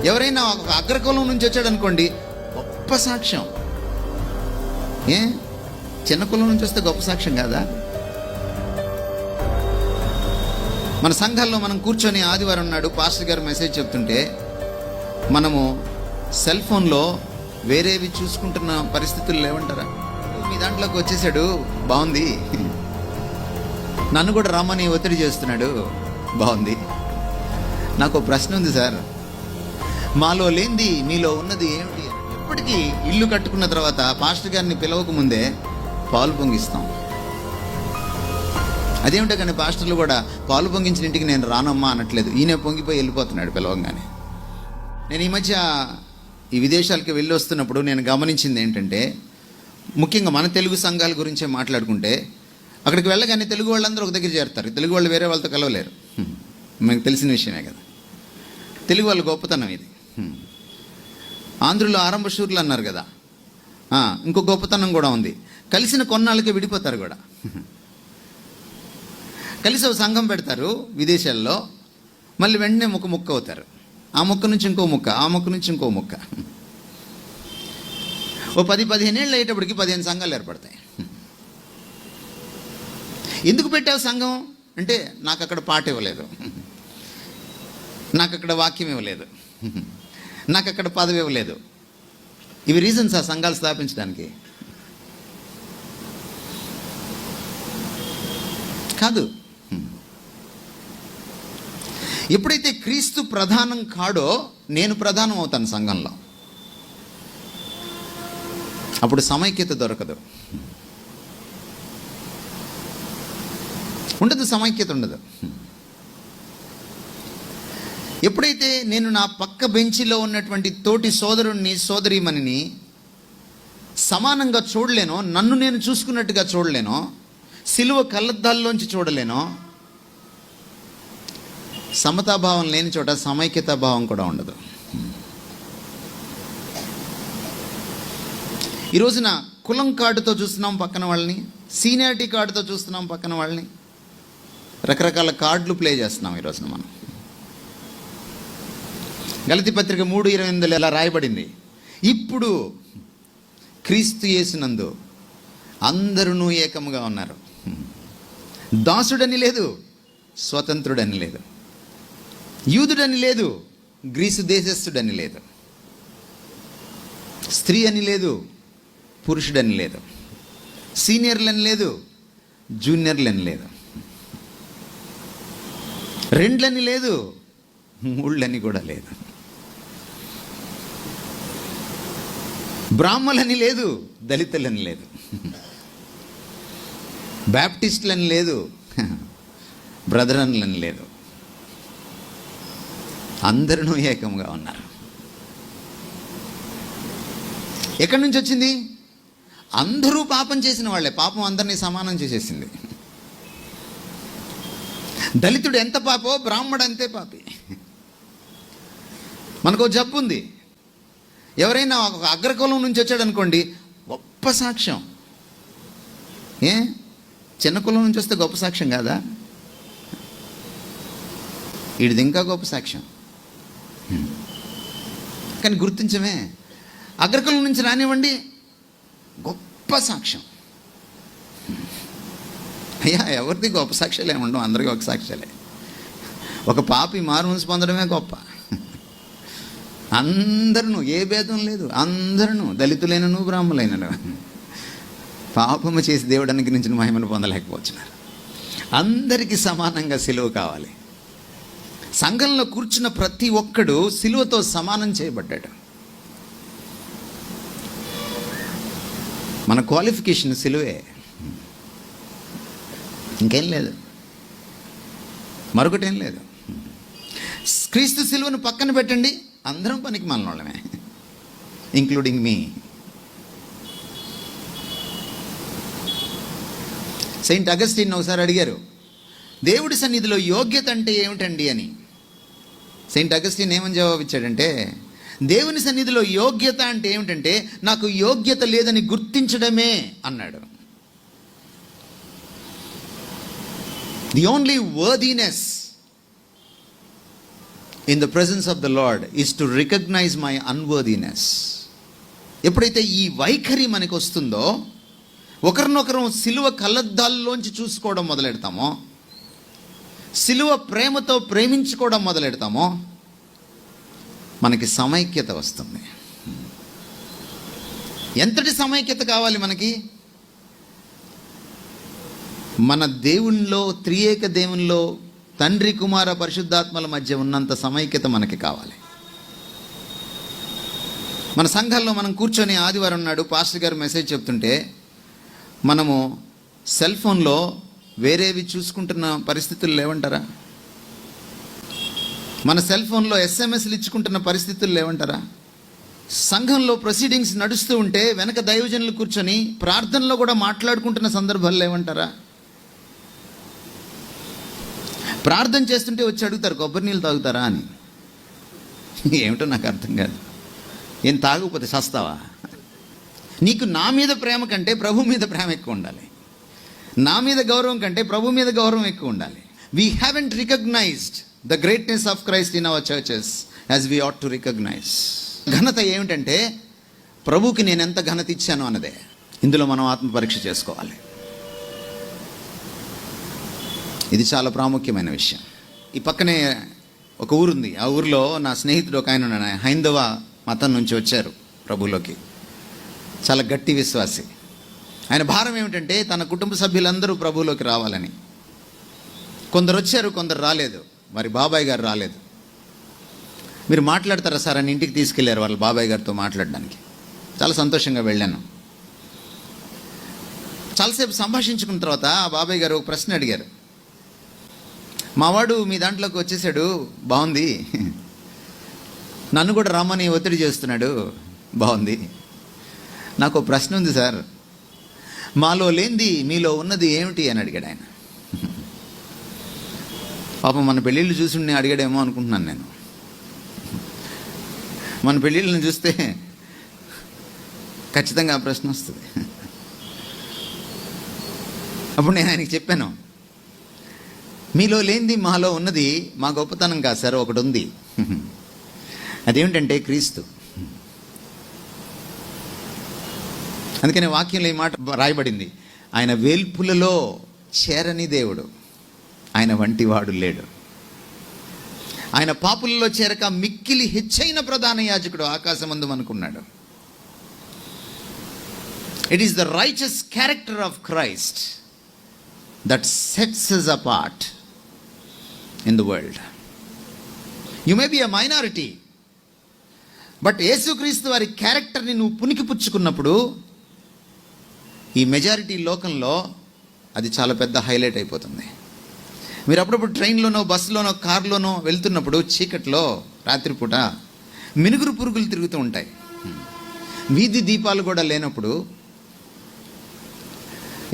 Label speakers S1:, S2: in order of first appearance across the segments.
S1: ఎవరైనా ఒక అగ్రకులం నుంచి వచ్చాడు అనుకోండి, గొప్ప సాక్ష్యం. చిన్న కులం నుంచి వస్తే గొప్ప సాక్ష్యం కాదా? మన సంఘాల్లో మనం కూర్చొని ఆదివారం నాడు పాస్టర్ గారు మెసేజ్ చెప్తుంటే మనము సెల్ ఫోన్లో వేరేవి చూసుకుంటున్న పరిస్థితులు లేవంటారా? మీ దాంట్లోకి వచ్చేసాడు, బాగుంది, నన్ను కూడా రమ్మని ఒత్తిడి చేస్తున్నాడు, బాగుంది. నాకు ప్రశ్న ఉంది సార్, మాలో లేనిది మీలో ఉన్నది ఏమిటి? ఇప్పటికీ ఇల్లు కట్టుకున్న తర్వాత పాస్టర్ గారిని పిలవక ముందే పాలు పొంగిస్తాం. అదేమిటో కానీ పాస్టర్లు కూడా పాలు పొంగించిన ఇంటికి నేను రానమ్మా అనట్లేదు, ఈయన పొంగిపోయి వెళ్ళిపోతున్నాడు పిలవంగానే. నేను ఈ మధ్య ఈ విదేశాలకి వెళ్ళి వస్తున్నప్పుడు నేను గమనించింది ఏంటంటే, ముఖ్యంగా మన తెలుగు సంఘాల గురించే మాట్లాడుకుంటే, అక్కడికి వెళ్ళగానే తెలుగు వాళ్ళందరూ ఒక దగ్గర చేరుతారు. తెలుగు వాళ్ళు వేరే వాళ్ళతో కలవలేరు, మనకు తెలిసిన విషయమే కదా. తెలుగు వాళ్ళ గొప్పతనం ఇది. ఆంధ్రులు ఆరంభ శూరులు అన్నారు కదా, ఇంకో గొప్పతనం కూడా ఉంది. కలిసిన కొన్నాళ్ళకే విడిపోతారు కూడా. కలిసి ఒక సంఘం పెడతారు విదేశాల్లో, మళ్ళీ వెంటనే ముక్క అవుతారు. ఆ మొక్క నుంచి ఇంకో మొక్క, ఆ మొక్క నుంచి ఇంకో మొక్క. ఓ 10-15 ఏళ్ళు అయ్యేటప్పటికి 15 సంఘాలు ఏర్పడతాయి. ఎందుకు పెట్టావు సంఘం అంటే, నాకు అక్కడ పాట ఇవ్వలేదు, నాకు అక్కడ వాక్యం ఇవ్వలేదు, నాకు అక్కడ పదవి ఇవ్వలేదు. ఇవి రీజన్స్ ఆ సంఘాలు స్థాపించడానికి కాదు. ఎప్పుడైతే క్రీస్తు ప్రధానం కాడో నేను ప్రధానం అవుతాను సంఘంలో, అప్పుడు సమైక్యత దొరకదు, ఉండదు, సమైక్యత ఉండదు. ఎప్పుడైతే నేను నా పక్క బెంచిలో ఉన్నటువంటి తోటి సోదరుణ్ణి సోదరీమణిని సమానంగా చూడలేనో, నన్ను నేను చూసుకున్నట్టుగా చూడలేనో, సిలువ కళ్ళద్దాల్లోంచి చూడలేనో, సమతాభావం లేని చోట సమైక్యతా భావం కూడా ఉండదు. ఈ రోజున కులం కార్డుతో చూస్తున్నాం పక్కన వాళ్ళని, సీనియారిటీ కార్డుతో చూస్తున్నాం పక్కన వాళ్ళని, రకరకాల కార్డులు ప్లే చేస్తున్నాం ఈ రోజున మనం. గలతీ పత్రిక 3:28 ఎలా రాయబడింది, ఇప్పుడు క్రీస్తు యేసునందు అందరూ ఏకముగా ఉన్నారు, దాసుడని లేదు, స్వతంత్రుడని లేదు, యూదుడని లేదు, గ్రీసు దేశస్థుడని లేదు, స్త్రీ అని లేదు, పురుషుడని లేదు, సీనియర్లని లేదు, జూనియర్లని లేదు, రెండ్లని లేదు, మూళ్ళని కూడా లేదు, బ్రాహ్మలని లేదు, దళితులని లేదు, బ్యాప్టిస్టులని లేదు, బ్రదరన్లని లేదు, అందరూ ఏకంగా ఉన్నారు. ఎక్కడి నుంచి వచ్చింది? అందరూ పాపం చేసిన వాళ్ళే. పాపం అందరినీ సమానం చేసేసింది. దళితుడు ఎంత పాపో బ్రాహ్మడు అంతే పాపి. మనకు జబ్బు ఉంది, ఎవరైనా ఒక అగ్రకులం నుంచి వచ్చాడు అనుకోండి, గొప్ప సాక్ష్యం. చిన్న కులం నుంచి వస్తే గొప్ప సాక్ష్యం కాదా? వీడిది ఇంకా గొప్ప సాక్ష్యం. కానీ గుర్తించమే, అగ్రకులం నుంచి రానివ్వండి, గొప్ప సాక్ష్యం. అయ్యా, ఎవరిది గొప్ప సాక్ష్యాలు ఏముండవు, అందరికీ ఒక సాక్ష్యాలే. ఒక పాపి మారుమనసు పొందడమే గొప్ప. అందరూ, ఏ భేదం లేదు, అందరూ, దళితులైనను బ్రాహ్మణులైనను పాపము చేసి దేవుడు అనుగ్రహించిన మహిమను పొందలేకపోతున్నారు. అందరికీ సమానంగా సిలువ కావాలి. సంఘంలో కూర్చున్న ప్రతి ఒక్కడు సిలువతో సమానం చేయబడ్డాడు. మన క్వాలిఫికేషన్ సిలువే, ఇంకేం లేదు, మరొకటేం లేదు. క్రీస్తు సిలువను పక్కన పెట్టండి, అందరం పనికి మనోళ్ళమే, ఇంక్లూడింగ్ మీ. సెయింట్ అగస్టిన్ ఒకసారి అడిగారు, దేవుడి సన్నిధిలో యోగ్యత అంటే ఏమిటండి అని. సెయింట్ అగస్టిన్ ఏమని జవాబు ఇచ్చాడంటే, దేవుని సన్నిధిలో యోగ్యత అంటే ఏమిటంటే నాకు యోగ్యత లేదని గుర్తించడమే అన్నాడు. The only worthiness in the presence of the lord is to recognize my unworthiness. ఎప్పుడైతే ఈ వైఖరి మనకు వస్తుందో, ఒకరినొకరు సిలువ కళ్ళద్దాల్లోంచి చూసుకోవడం మొదలెడతామో, సిలువ ప్రేమతో ప్రేమించుకోవడం మొదలెడతామో, మనకి సమైక్యత వస్తుంది. ఎంతటి సమైక్యత కావాలి మనకి? మన దేవునిలో, త్రియేక దేవునిలో తండ్రి, కుమార, పరిశుద్ధాత్మల మధ్య ఉన్నంత సమైక్యత మనకి కావాలి. మన సంఘాల్లో మనం కూర్చొని ఆదివారం నాడు పాస్టర్ గారు మెసేజ్ చెప్తుంటే మనము సెల్ ఫోన్లో వేరేవి చూసుకుంటున్న పరిస్థితులు లేవంటారా? మన సెల్ ఫోన్లో ఎస్ఎంఎస్లు ఇచ్చుకుంటున్న పరిస్థితులు లేవంటారా? సంఘంలో ప్రొసీడింగ్స్ నడుస్తూ ఉంటే వెనక దైవజనులు కూర్చొని ప్రార్థనలో కూడా మాట్లాడుకుంటున్న సందర్భాలు లేవంటారా? ప్రార్థన చేస్తుంటే వచ్చి అడుగుతారు, కొబ్బరి నీళ్ళు తాగుతారా అని. ఏమిటో నాకు అర్థం కాదు. ఏం తాగకపోతే సస్తావా? నీకు నా మీద ప్రేమ కంటే ప్రభు మీద ప్రేమ ఎక్కువ ఉండాలి. నా మీద గౌరవం కంటే ప్రభు మీద గౌరవం ఎక్కువ ఉండాలి. We haven't recognized the greatness of Christ in our churches as we ought to recognize. ఘనత ఏమిటంటే ప్రభుకి నేను ఎంత ఘనత ఇచ్చాను అన్నదే. ఇందులో మనం ఆత్మ పరీక్ష చేసుకోవాలి. ఇది చాలా ప్రాముఖ్యమైన విషయం. ఈ పక్కనే ఒక ఊరుంది. ఆ ఊరిలో నా స్నేహితుడు ఒక ఆయన ఉన్నాడు. హైందవ మతం నుంచి వచ్చారు ప్రభులోకి. చాలా గట్టి విశ్వాసి. ఆయన భారం ఏమిటంటే తన కుటుంబ సభ్యులందరూ ప్రభులోకి రావాలని. కొందరు వచ్చారు, కొందరు రాలేదు. మరి బాబాయ్ గారు రాలేదు. మీరు మాట్లాడతారా సార్ అని ఇంటికి తీసుకెళ్లారు వాళ్ళ బాబాయ్ గారితో మాట్లాడడానికి. చాలా సంతోషంగా వెళ్ళాను. చాలాసేపు సంభాషించుకున్న తర్వాత ఆ బాబాయ్ గారు ఒక ప్రశ్న అడిగారు. మావాడు మీ దాంట్లోకి వచ్చేసాడు, బాగుంది. నన్ను కూడా రమ్మని ఒత్తిడి చేస్తున్నాడు, బాగుంది. నాకు ప్రశ్న ఉంది సార్, మాలో లేనిది మీలో ఉన్నది ఏమిటి అని అడిగాడు ఆయన. పాపం మన పెళ్ళిళ్ళు చూసి అడిగాడేమో అనుకుంటున్నాను నేను. మన పెళ్ళిళ్ళని చూస్తే ఖచ్చితంగా ఆ ప్రశ్న వస్తుంది. అప్పుడు నేను ఆయనకి చెప్పాను, మీలో లేనిది మాలో ఉన్నది మా గొప్పతనం కాదు సార్, ఒకటి ఉంది. అదేమిటంటే క్రీస్తు. అందుకనే వాక్యంలో ఈ మాట రాయబడింది, ఆయన వేల్పులలో చేరని దేవుడు, ఆయన వంటివాడు లేడు. ఆయన పాపులలో చేరక మిక్కిలి హెచ్చైన ప్రధాన యాజకుడు ఆకాశమందు మనకున్నాడు. It is the righteous character of Christ that sets us apart in the world. You may be a minority, but యేసుక్రీస్తు వారి క్యారెక్టర్ని నువ్వు పునికి పుచ్చుకున్నప్పుడు ఈ మెజారిటీ లోకంలో అది చాలా పెద్ద హైలైట్ అయిపోతుంది. మీరు అప్పుడప్పుడు ట్రైన్లోనో, బస్సులోనో, కారులోనో వెళ్తున్నప్పుడు చీకట్లో రాత్రిపూట మినుగురు పురుగులు తిరుగుతూ ఉంటాయి. వీధి దీపాలు కూడా లేనప్పుడు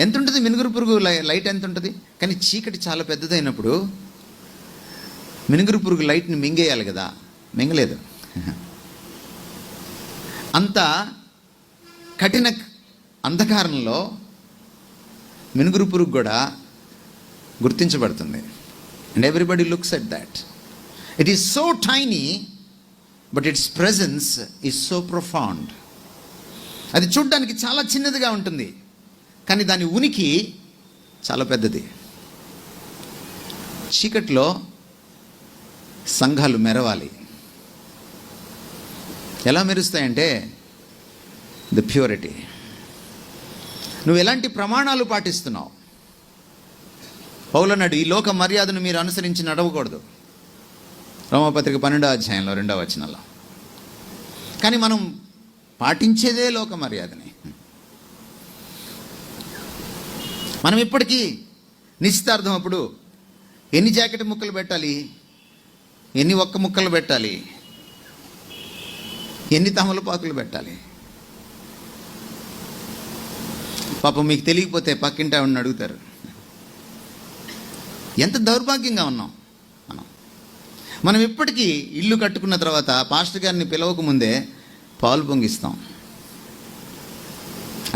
S1: ఎంత ఉంటుంది మినుగురు పురుగు లైట్ ఎంత ఉంటుంది? కానీ చీకటి చాలా పెద్దదైనప్పుడు మినుగురు పురుగు లైట్ని మింగేయాలి కదా, మింగలేదు. అంత కఠిన అంధకారంలో మినుగురు పురుగు కూడా గుర్తించబడుతుంది. And everybody looks at that. It is so tiny but it's presence is so profound. అది చూడ్డానికి చాలా చిన్నదిగా ఉంటుంది, కానీ దాని ఉనికి చాలా పెద్దది. చీకట్లో సంఘాలు మెరవాలి. ఎలా మెరుస్తాయంటే ద ప్యూరిటీ. నువ్వు ఎలాంటి ప్రమాణాలు పాటిస్తున్నావు? పౌలన్నాడు, ఈ లోక మర్యాదను మీరు అనుసరించి నడవకూడదు, రోమపత్రిక 12వ అధ్యాయంలో 2వ వచనంలో. కానీ మనం పాటించేదే లోక మర్యాదని. మనం ఇప్పటికీ నిశ్చితార్థం అప్పుడు ఎన్ని జాకెట్ ముక్కలు పెట్టాలి, ఎన్ని ఒక్క ముక్కలు పెట్టాలి, ఎన్ని తమలపాకులు పెట్టాలి. పాపం మీకు తెలియకపోతే పక్కింటి ఆవిడని అడుగుతారు. ఎంత దౌర్భాగ్యంగా ఉన్నాం మనం ఇప్పటికీ ఇల్లు కట్టుకున్న తర్వాత పాస్టర్ గారిని పిలవకముందే పాలు పొంగిస్తాం.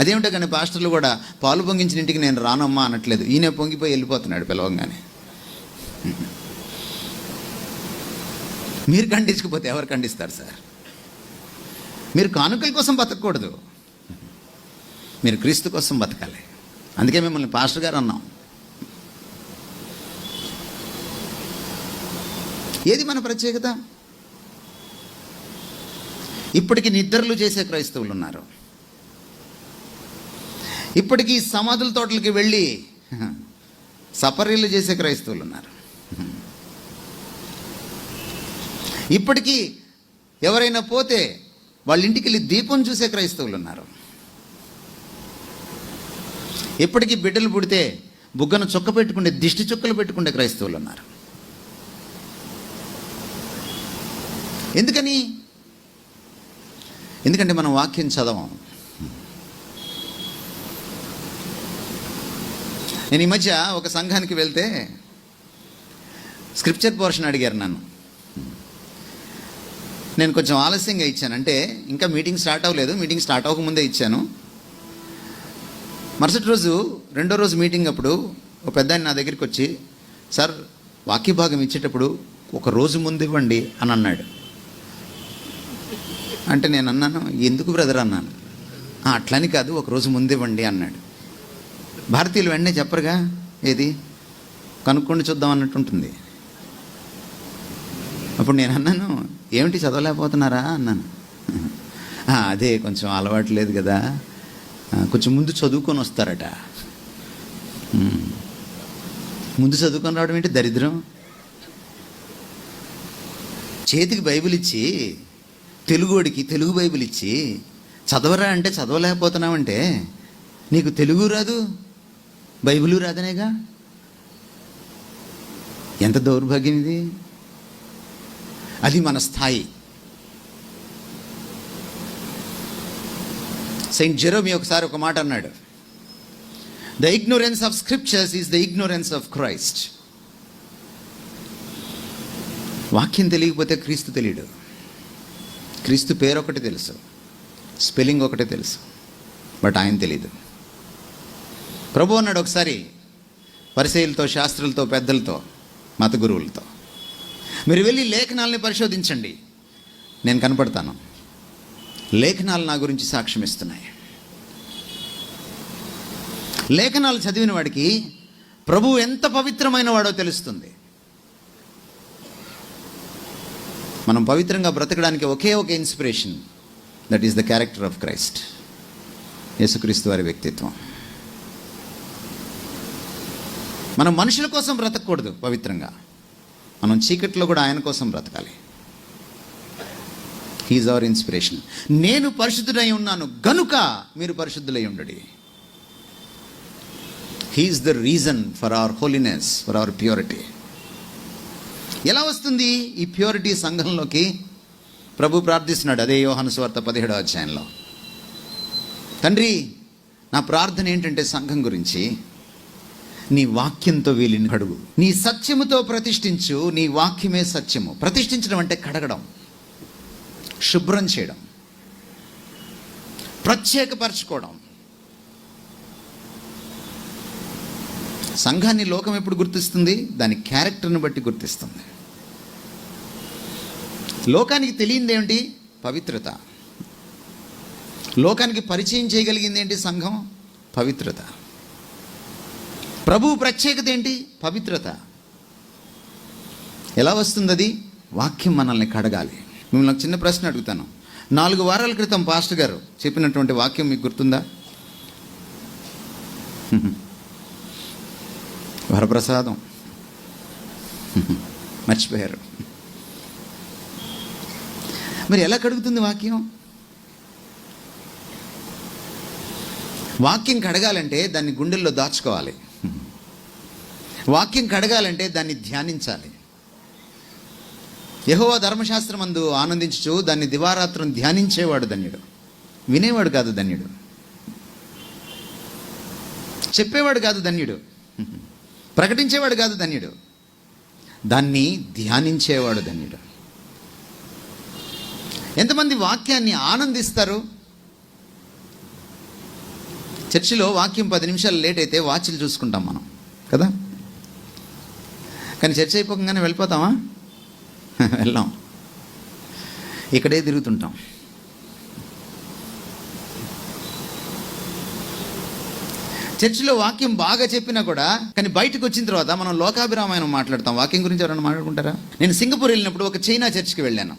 S1: అదేమిటో కానీ పాస్టర్లు కూడా పాలు పొంగించిన ఇంటికి నేను రానమ్మా అనట్లేదు. ఈయన పొంగిపోయి వెళ్ళిపోతున్నాడు పిలవంగానే. మీరు ఖండించకపోతే ఎవరు ఖండిస్తారు సార్? మీరు కానుకల కోసం బతకూడదు, మీరు క్రీస్తు కోసం బతకాలి. అందుకే మిమ్మల్ని పాస్టర్ గారు అన్నాం. ఏది మన ప్రత్యేకత? ఇప్పటికీ నిద్రలు చేసే క్రైస్తవులు ఉన్నారు. ఇప్పటికీ సమాధుల తోటలకి వెళ్ళి సపరీలు చేసే క్రైస్తవులు ఉన్నారు. ఇప్పటికీ ఎవరైనా పోతే వాళ్ళ ఇంటికి వెళ్ళి దీపం చూసే క్రైస్తవులు ఉన్నారు. ఇప్పటికీ బిడ్డలు పుడితే బుగ్గను చుక్క పెట్టుకుంటే, దిష్టి చుక్కలు పెట్టుకుంటే క్రైస్తవులు ఉన్నారు. ఎందుకని? ఎందుకంటే మనం వాక్యం చదవం. నేను ఈ మధ్య ఒక సంఘానికి వెళ్తే స్క్రిప్చర్ పోర్షన్ అడిగారు నన్ను. నేను కొంచెం ఆలస్యంగా ఇచ్చాను, అంటే ఇంకా మీటింగ్ స్టార్ట్ అవ్వలేదు, మీటింగ్ స్టార్ట్ అవ్వకముందే ఇచ్చాను. మరుసటి రోజు, రెండో రోజు మీటింగ్ అప్పుడు ఒక పెద్ద ఆయన నా దగ్గరికి వచ్చి, సార్ వాక్య భాగం ఇచ్చేటప్పుడు ఒక రోజు ముందు ఇవ్వండి అని అన్నాడు. అంటే నేను అన్నాను, ఎందుకు బ్రదర్ అన్నాను. అట్లని కాదు, ఒక రోజు ముందు ఇవ్వండి అన్నాడు. భారతీయులు వెంటనే చెప్పరుగా, ఏది కనుక్కొని చూద్దాం అన్నట్టు ఉంటుంది. అప్పుడు నేను అన్నాను, ఏమిటి చదవలేకపోతున్నారా అన్నాను. అదే కొంచెం అలవాటు లేదు కదా, కొంచెం ముందు చదువుకొని వస్తారట. ముందు చదువుకొని రావడం ఏంటి దరిద్రం? చేతికి బైబిల్ ఇచ్చి, తెలుగుడికి తెలుగు బైబిల్ ఇచ్చి చదవరా అంటే చదవలేకపోతున్నావంటే నీకు తెలుగు రాదు, బైబిలు రాదనేగా. ఎంత దౌర్భాగ్యం ఇది! అది మన స్థాయి. సెయింట్ జెరోమీ ఒకసారి ఒక మాట అన్నాడు, the ignorance of scriptures is the ignorance of Christ. వాక్యం తెలియకపోతే క్రీస్తు తెలియడు. క్రీస్తు పేరు ఒకటి తెలుసు, స్పెల్లింగ్ ఒకటే తెలుసు, బట్ ఆయన తెలీదు. ప్రభు అన్నాడు ఒకసారి పరిసయ్యులతో, శాస్త్రులతో, పెద్దలతో, మత గురువులతో, మీరు వెళ్ళి లేఖనాలని పరిశోధించండి, నేను కనపడతాను. లేఖనాలు నా గురించి సాక్ష్యం ఇస్తున్నాయి. లేఖనాలు చదివిన వాడికి ప్రభువు ఎంత పవిత్రమైన వాడో తెలుస్తుంది. మనం పవిత్రంగా బ్రతకడానికి ఒకే ఒక inspiration, that is the character of Christ. యేసుక్రీస్తు వారి వ్యక్తిత్వం. మనం మనుషుల కోసం బ్రతకూడదు పవిత్రంగా, మనం చీకట్లో కూడా ఆయన కోసం బ్రతకాలి. He's our inspiration. నేను పరిశుద్ధుడై ఉన్నాను గనుక మీరు పరిశుద్ధులై ఉండండి. He's the reason for our holiness, for our purity. ఎలా వస్తుంది ఈ ప్యూరిటీ సంఘంలోకి? ప్రభు ప్రార్థిస్తున్నాడు, అదే యోహాను సువార్త 17వ అధ్యాయంలో. తండ్రి, నా ప్రార్థన ఏంటంటే సంఘం గురించి, నీ వాక్యంతో వీళ్ళని కడుగు, నీ సత్యముతో ప్రతిష్ఠించు. నీ వాక్యమే సత్యము. ప్రతిష్ఠించడం అంటే కడగడం, శుభ్రం చేయడం, ప్రత్యేకపరచుకోవడం. సంఘాన్ని లోకం ఎప్పుడు గుర్తిస్తుంది? దాని క్యారెక్టర్ని బట్టి గుర్తిస్తుంది. లోకానికి తెలియంది ఏమిటి? పవిత్రత. లోకానికి పరిచయం చేయగలిగింది ఏంటి? సంఘం, పవిత్రత. ప్రభువు ప్రత్యేకత ఏంటి? పవిత్రత. ఎలా వస్తుంది అది? వాక్యం మనల్ని కడగాలి. మిమ్మల్ని ఒక చిన్న ప్రశ్న అడుగుతాను. 4 వారాల క్రితం పాస్టర్ గారు చెప్పినటువంటి వాక్యం మీకు గుర్తుందా? వరప్రసాదం. మర్చిపోయారు. మరి ఎలా కడుగుతుంది వాక్యం? వాక్యం కడగాలంటే దాన్ని గుండెల్లో దాచుకోవాలి. వాక్యం కడగాలంటే దాన్ని ధ్యానించాలి. యెహోవా ధర్మశాస్త్రమందు ఆనందించుచు దాన్ని దివారాత్రం ధ్యానించేవాడు ధన్యుడు. వినేవాడు కాదు ధన్యుడు, చెప్పేవాడు కాదు ధన్యుడు, ప్రకటించేవాడు కాదు ధన్యుడు, దాన్ని ధ్యానించేవాడు ధన్యుడు. ఎంతమంది వాక్యాన్ని ఆనందిస్తారు? చర్చిలో వాక్యం 10 నిమిషాలు లేట్ అయితే వాచ్లు చూసుకుంటాం మనం కదా. కానీ చర్చ అయిపోగానే వెళ్ళిపోతామా? వెళ్ళాం. ఇక్కడే తిరుగుతుంటాం. చర్చిలో వాక్యం బాగా చెప్పినా కూడా కానీ బయటకు వచ్చిన తర్వాత మనం లోకాభిరామాయణం మాట్లాడతాం. వాక్యం గురించి ఎవరైనా మాట్లాడుకుంటారా? నేను సింగపూర్ వెళ్ళినప్పుడు ఒక చైనా చర్చ్కి వెళ్ళాను.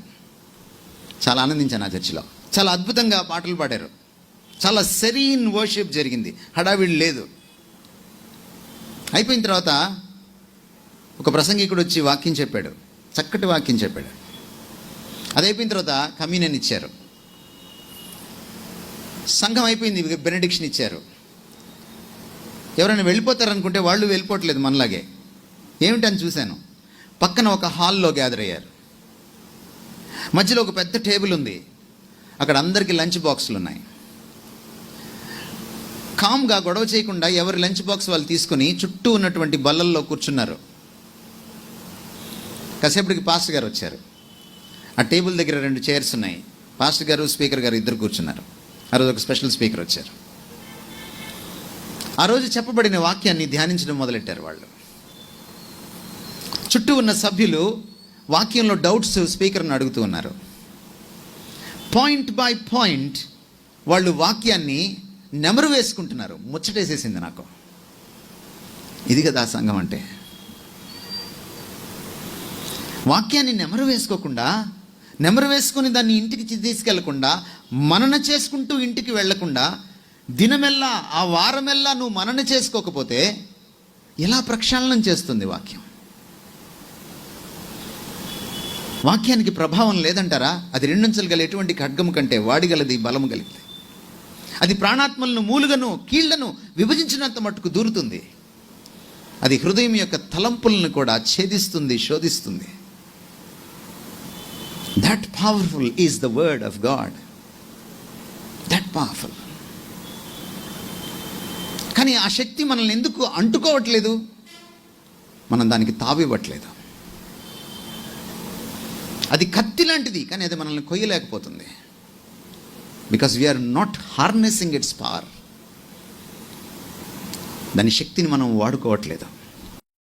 S1: చాలా ఆనందించాను. ఆ చర్చిలో చాలా అద్భుతంగా పాటలు పాడారు. చాలా సెరీన్ వర్షిప్ జరిగింది, హడావిడి లేదు. అయిపోయిన తర్వాత ఒక ప్రసంగికుడు వచ్చి వాక్యం చెప్పాడు, చక్కటి వాక్యం చెప్పాడు. అది అయిపోయిన తర్వాత కమ్యూనియన్ ఇచ్చారు. సంఘం అయిపోయింది, బెనడిక్షన్ ఇచ్చారు. ఎవరైనా వెళ్ళిపోతారనుకుంటే వాళ్ళు వెళ్ళిపోవట్లేదు మనలాగే. ఏమిటని చూశాను, పక్కన ఒక హాల్లో గ్యాదర్ అయ్యారు. మధ్యలో ఒక పెద్ద టేబుల్ ఉంది, అక్కడ అందరికీ లంచ్ బాక్సులు ఉన్నాయి. కామ్గా గొడవ చేయకుండా ఎవరి లంచ్ బాక్స్ వాళ్ళు తీసుకుని చుట్టూ ఉన్నటువంటి బల్లల్లో కూర్చున్నారు. కాసేపటికి పాస్టర్ గారు వచ్చారు. ఆ టేబుల్ దగ్గర 2 చైర్స్ ఉన్నాయి. పాస్టర్ గారు, స్పీకర్ గారు ఇద్దరు కూర్చున్నారు. ఆ రోజు ఒక స్పెషల్ స్పీకర్ వచ్చారు. ఆ రోజు చెప్పబడిన వాక్యాన్ని ధ్యానించడం మొదలెట్టారు వాళ్ళు. చుట్టూ ఉన్న సభ్యులు వాక్యంలో డౌట్స్ స్పీకర్ని అడుగుతూ ఉన్నారు. పాయింట్ బై పాయింట్ వాళ్ళు వాక్యాన్ని నెమరు వేసుకుంటున్నారు. ముచ్చటేసేసింది నాకు. ఇది కదా సంఘం అంటే. వాక్యాన్ని నెమరు వేసుకోకుండా, నెమరు వేసుకొని దాన్ని ఇంటికి తీసుకెళ్లకుండా, మనన చేసుకుంటూ ఇంటికి వెళ్లకుండా, దినమెల్లా ఆ వారమెల్లా నువ్వు మనన చేసుకోకపోతే ఎలా ప్రక్షాళనం చేస్తుంది వాక్యం? వాక్యానికి ప్రభావం లేదంటారా? అది 2 అంచెలు గల ఎటువంటి ఖడ్గము కంటే వాడిగలది, బలము కలిగింది. అది ప్రాణాత్మలను, మూలుగను, కీళ్లను విభజించినంత మట్టుకు దూరుతుంది. అది హృదయం యొక్క తలంపులను కూడా ఛేదిస్తుంది, శోధిస్తుంది. That powerful is the word of God. That powerful. కానీ ఆ శక్తి మనల్ని ఎందుకు అంటుకోవట్లేదు? మనం దానికి తావివ్వట్లేదు. అది కత్తి లాంటిది, కానీ అది మనల్ని కొయ్యలేకపోతుంది. Because we are not harnessing its power. దాని శక్తిని మనం వాడుకోవట్లేదు.